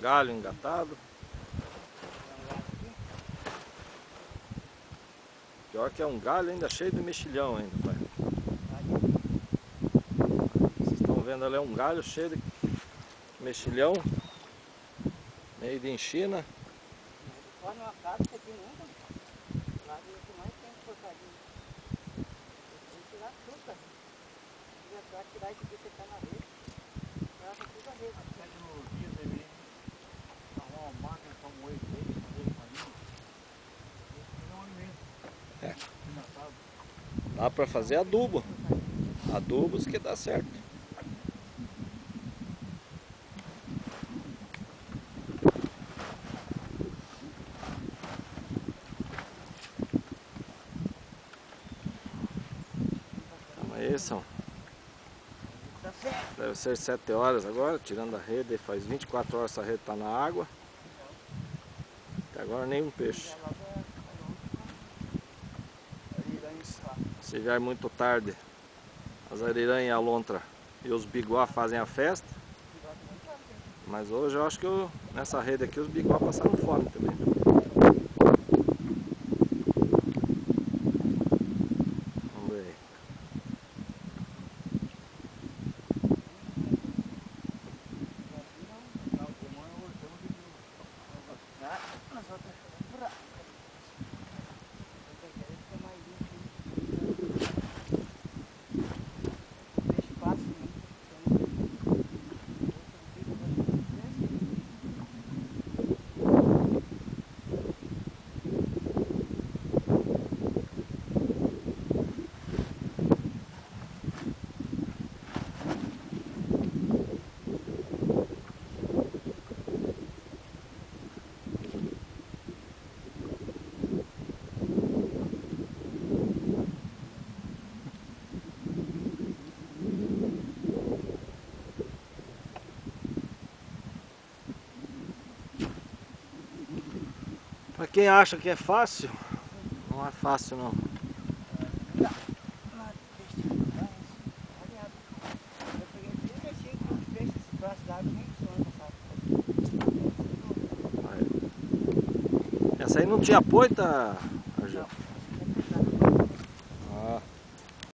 galho engatado. Pior que é um galho ainda cheio de mexilhão ainda, pai. Vocês estão vendo ali, é um galho cheio de mexilhão. Made in China. Olha uma casa que aqui nunca. Lá o que mais tem porcaria. Tem que tirar tudo, cara. Pra tirar isso aqui que tá na rede. Tirar tudo a rede. Até no dia dele arrumar uma máquina pra moer ele, fazer ele farinha. Isso não alimenta. É. Dá pra fazer adubo. Adubos que dá certo. Então aí são. Deve ser 7 horas agora, tirando a rede. Faz 24 horas essa rede tá na água. Até agora nenhum peixe. Se já é muito tarde, as ariranhas e a lontra e os biguá fazem a festa. Mas hoje eu acho que nessa rede aqui os biguá passaram fome também. Vamos ver aí. Pra quem acha que é fácil, não é fácil não. Essa aí não tinha poita?